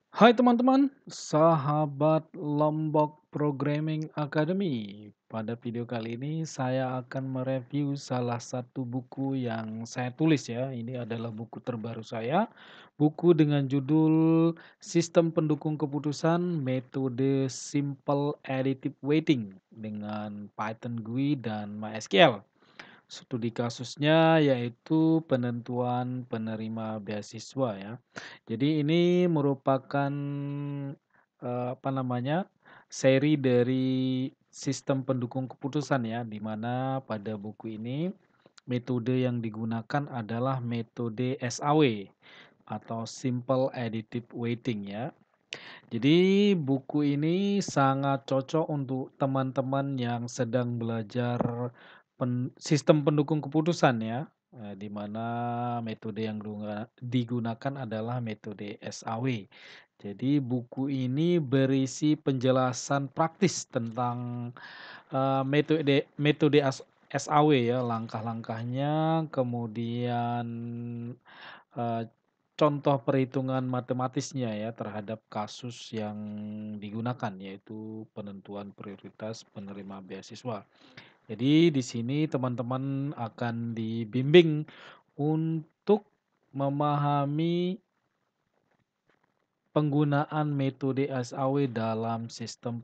Hai teman-teman, sahabat Lombok Programming Academy. Pada video kali ini saya akan mereview salah satu buku yang saya tulis ya. Ini adalah buku terbaru saya. Buku dengan judul Sistem Pendukung Keputusan Metode Simple Additive Weighting dengan Python GUI dan MySQL. Studi kasusnya yaitu penentuan penerima beasiswa ya. Jadi ini merupakan, seri dari sistem pendukung keputusan ya, di mana pada buku ini metode yang digunakan adalah metode SAW atau Simple Additive Weighting ya. Jadi buku ini sangat cocok untuk teman-teman yang sedang belajar sistem pendukung keputusan ya, di mana metode yang digunakan adalah metode SAW. Jadi buku ini berisi penjelasan praktis tentang, metode metode SAW ya, langkah-langkahnya, kemudian, eee, contoh perhitungan matematisnya ya terhadap kasus yang digunakan, yaitu penentuan prioritas penerima beasiswa. Jadi di sini teman-teman akan dibimbing untuk memahami penggunaan metode SAW dalam sistem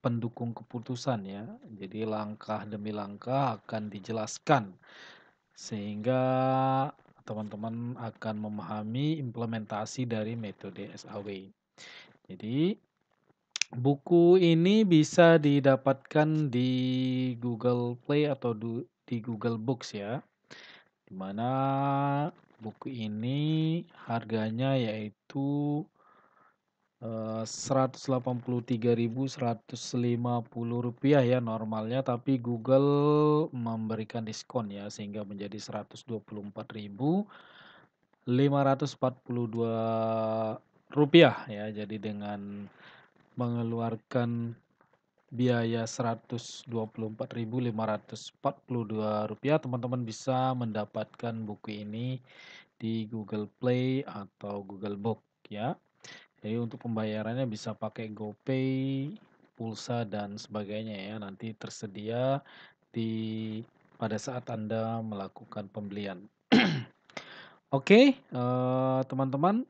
pendukung keputusan ya. Jadi langkah demi langkah akan dijelaskan sehingga teman-teman akan memahami implementasi dari metode SAW. Jadi buku ini bisa didapatkan di Google Play atau di Google Books ya. Di mana buku ini harganya yaitu Rp183.150 ya normalnya, tapi Google memberikan diskon ya sehingga menjadi Rp124.542 ya. Jadi dengan mengeluarkan biaya Rp124.542, teman-teman bisa mendapatkan buku ini di Google Play atau Google Book ya. Jadi untuk pembayarannya bisa pakai GoPay, pulsa dan sebagainya ya. Nanti tersedia di pada saat Anda melakukan pembelian. Oke, teman-teman,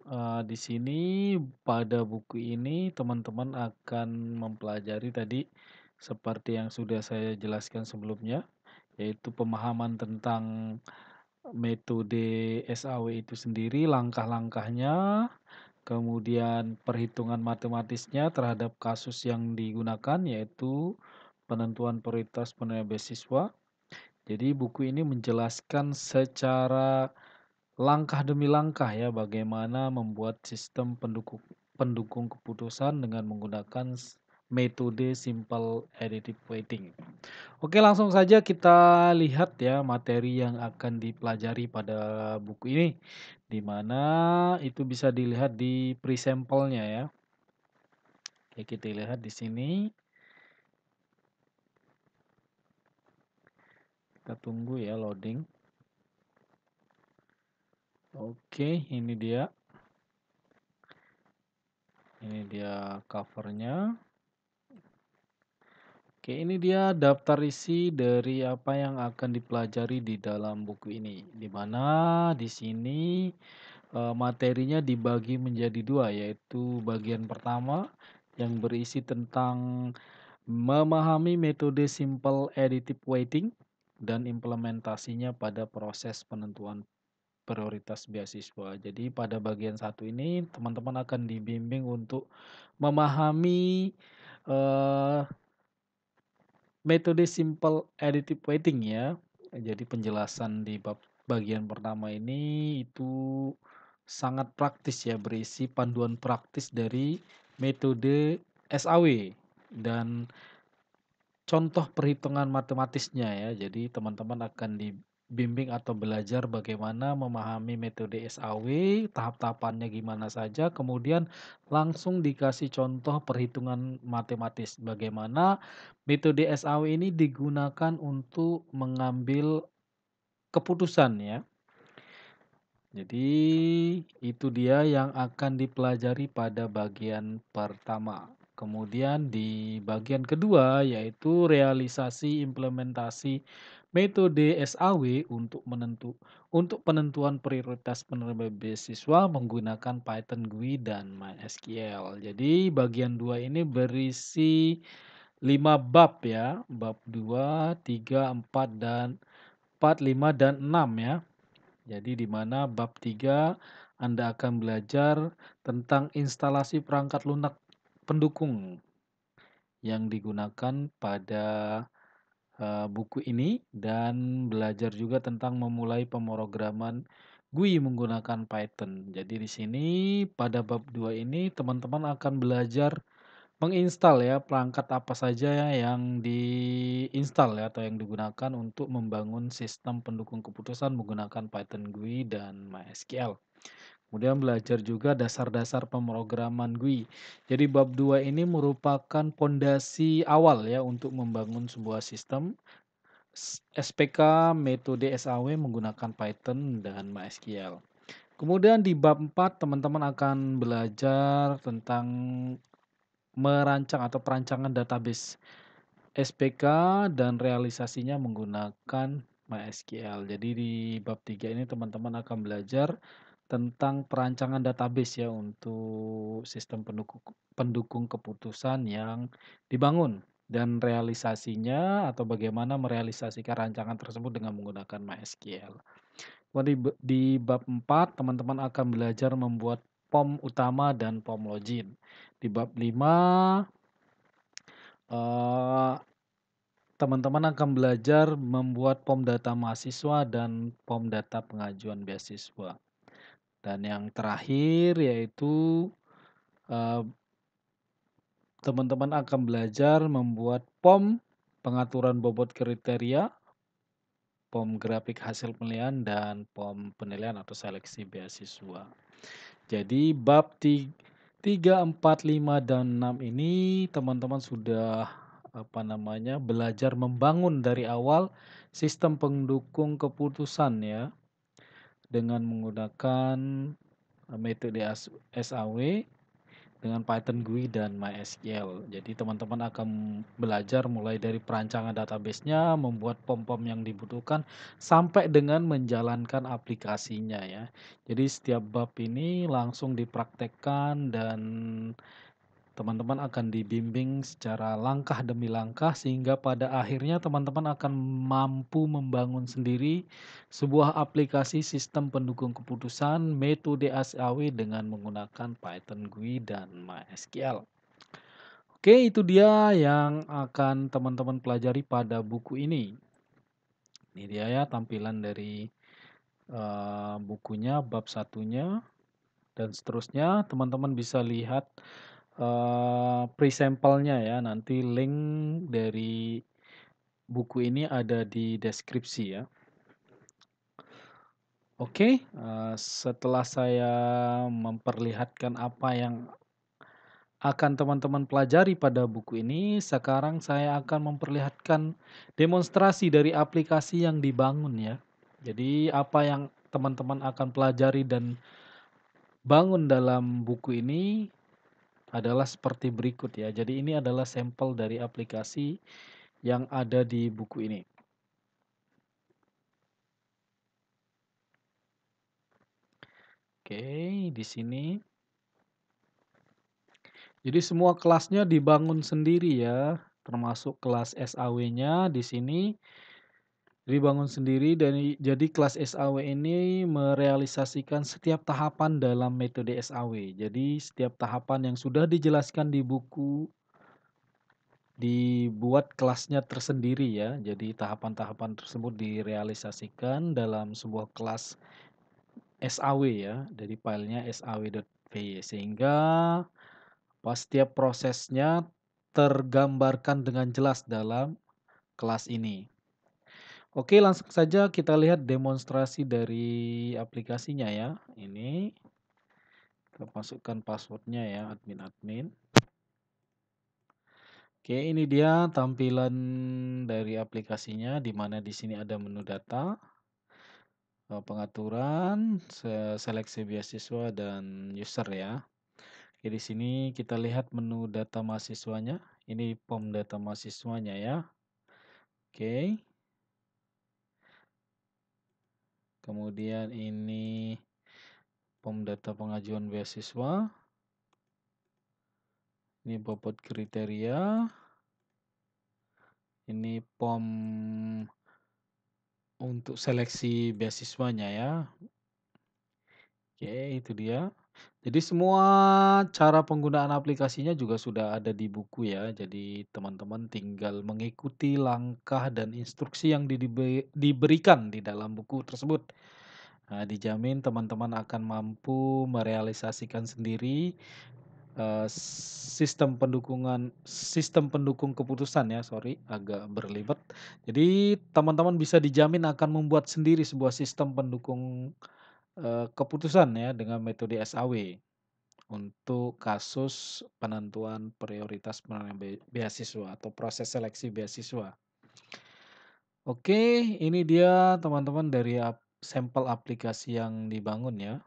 di sini pada buku ini teman-teman akan mempelajari tadi seperti yang sudah saya jelaskan sebelumnya, yaitu pemahaman tentang metode SAW itu sendiri, langkah-langkahnya, kemudian perhitungan matematisnya terhadap kasus yang digunakan, yaitu penentuan prioritas penerima beasiswa. Jadi buku ini menjelaskan secara langkah demi langkah ya, bagaimana membuat sistem pendukung pendukung keputusan dengan menggunakan metode Simple Additive Weighting. Oke, langsung saja kita lihat ya materi yang akan dipelajari pada buku ini, di mana itu bisa dilihat di presampelnya ya. Oke, kita lihat di sini. Kita tunggu ya loading. Oke, ini dia. Ini dia covernya. Oke, ini dia daftar isi dari apa yang akan dipelajari di dalam buku ini. Di mana di sini materinya dibagi menjadi dua, yaitu bagian pertama yang berisi tentang memahami metode Simple Additive Weighting dan implementasinya pada proses penentuan prioritas beasiswa. Jadi pada bagian satu ini teman-teman akan dibimbing untuk memahami eh, metode Simple Additive Weighting ya. Jadi penjelasan di bagian pertama ini itu sangat praktis ya, berisi panduan praktis dari metode SAW dan contoh perhitungan matematisnya ya. Jadi teman-teman akan dibimbing atau belajar bagaimana memahami metode SAW, tahap-tahapannya gimana saja, kemudian langsung dikasih contoh perhitungan matematis. Bagaimana metode SAW ini digunakan untuk mengambil keputusan ya. Jadi itu dia yang akan dipelajari pada bagian pertama. Kemudian di bagian kedua yaitu realisasi implementasi metode SAW untuk penentuan prioritas penerima beasiswa menggunakan Python GUI dan MySQL. Jadi bagian 2 ini berisi 5 bab ya, bab 2, 3, 4 dan 4, 5 dan 6 ya. Jadi di mana bab 3 Anda akan belajar tentang instalasi perangkat lunak pendukung yang digunakan pada buku ini dan belajar juga tentang memulai pemrograman GUI menggunakan Python. Jadi di sini pada bab 2 ini teman-teman akan belajar menginstal ya perangkat apa saja ya yang diinstal ya atau yang digunakan untuk membangun sistem pendukung keputusan menggunakan Python GUI dan MySQL. Kemudian belajar juga dasar-dasar pemrograman GUI. Jadi bab 2 ini merupakan pondasi awal ya untuk membangun sebuah sistem SPK metode SAW menggunakan Python dan MySQL. Kemudian di bab 4 teman-teman akan belajar tentang merancang atau perancangan database SPK dan realisasinya menggunakan MySQL. Jadi di bab 3 ini teman-teman akan belajar tentang perancangan database ya untuk sistem pendukung keputusan yang dibangun dan realisasinya atau bagaimana merealisasikan rancangan tersebut dengan menggunakan MySQL. Di bab 4 teman-teman akan belajar membuat POM utama dan POM login. Di bab 5 eh, teman-teman akan belajar membuat POM data mahasiswa dan POM data pengajuan beasiswa. Dan yang terakhir yaitu eh, teman-teman akan belajar membuat POM pengaturan bobot kriteria, POM grafik hasil penilaian, dan POM penilaian atau seleksi beasiswa. Jadi bab 3, 4, 5, dan 6 ini teman-teman sudah belajar membangun dari awal sistem pendukung keputusan ya dengan menggunakan metode SAW dengan Python GUI dan MySQL. Jadi teman-teman akan belajar mulai dari perancangan database-nya, membuat POM-POM yang dibutuhkan, sampai dengan menjalankan aplikasinya ya. Jadi setiap bab ini langsung dipraktekkan dan teman-teman akan dibimbing secara langkah demi langkah sehingga pada akhirnya teman-teman akan mampu membangun sendiri sebuah aplikasi sistem pendukung keputusan metode SAW dengan menggunakan Python GUI dan MySQL. Oke, itu dia yang akan teman-teman pelajari pada buku ini. Ini dia ya tampilan dari bukunya, bab satunya, dan seterusnya. Teman-teman bisa lihat pre-sampelnya ya, nanti link dari buku ini ada di deskripsi ya. Oke, setelah saya memperlihatkan apa yang akan teman-teman pelajari pada buku ini, sekarang saya akan memperlihatkan demonstrasi dari aplikasi yang dibangun ya. Jadi apa yang teman-teman akan pelajari dan bangun dalam buku ini adalah seperti berikut ya. Jadi ini adalah sampel dari aplikasi yang ada di buku ini. Oke, di sini. Jadi semua kelasnya dibangun sendiri ya, termasuk kelas SAW-nya di sini dibangun sendiri dan jadi kelas SAW ini merealisasikan setiap tahapan dalam metode SAW. Jadi setiap tahapan yang sudah dijelaskan di buku dibuat kelasnya tersendiri ya. Jadi tahapan-tahapan tersebut direalisasikan dalam sebuah kelas SAW ya, dari filenya saw.py sehingga setiap prosesnya tergambarkan dengan jelas dalam kelas ini. Oke, langsung saja kita lihat demonstrasi dari aplikasinya ya. Ini kita masukkan passwordnya ya, admin-admin. Oke, ini dia tampilan dari aplikasinya, di mana di sini ada menu data. pengaturan, seleksi beasiswa dan user ya. Oke, di sini kita lihat menu data mahasiswanya. Ini form data mahasiswanya ya. Oke. Kemudian ini form data pengajuan beasiswa. Ini bobot kriteria. Ini form untuk seleksi beasiswanya ya. Oke, itu dia. Jadi semua cara penggunaan aplikasinya juga sudah ada di buku ya. Jadi teman-teman tinggal mengikuti langkah dan instruksi yang diberikan di dalam buku tersebut. Nah, dijamin teman-teman akan mampu merealisasikan sendiri sistem pendukung keputusan ya, sorry agak berlibat. Jadi teman-teman bisa dijamin akan membuat sendiri sebuah sistem pendukung keputusan ya dengan metode SAW untuk kasus penentuan prioritas penerimaan beasiswa atau proses seleksi beasiswa. Oke, ini dia teman-teman dari sampel aplikasi yang dibangun ya.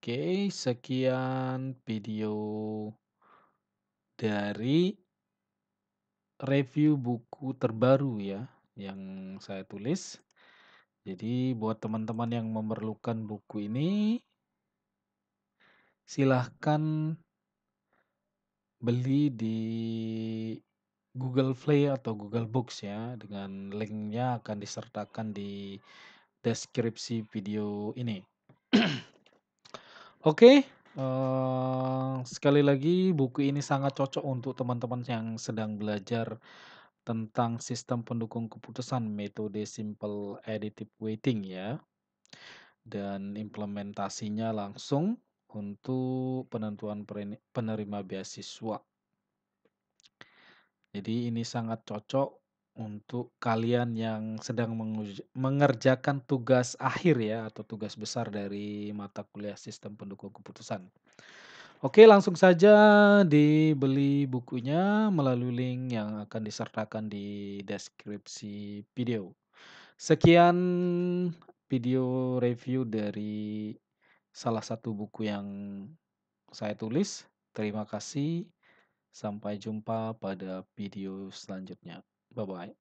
Oke, sekian video dari review buku terbaru ya yang saya tulis. Jadi buat teman-teman yang memerlukan buku ini, silahkan beli di Google Play atau Google Books ya, dengan linknya akan disertakan di deskripsi video ini. Oke, sekali lagi buku ini sangat cocok untuk teman-teman yang sedang belajar tentang sistem pendukung keputusan metode simple additive weighting ya, dan implementasinya langsung untuk penentuan penerima beasiswa. Jadi ini sangat cocok untuk kalian yang sedang mengerjakan tugas akhir ya atau tugas besar dari mata kuliah sistem pendukung keputusan. Oke, langsung saja dibeli bukunya melalui link yang akan disertakan di deskripsi video. Sekian video review dari salah satu buku yang saya tulis. Terima kasih. Sampai jumpa pada video selanjutnya. Bye bye.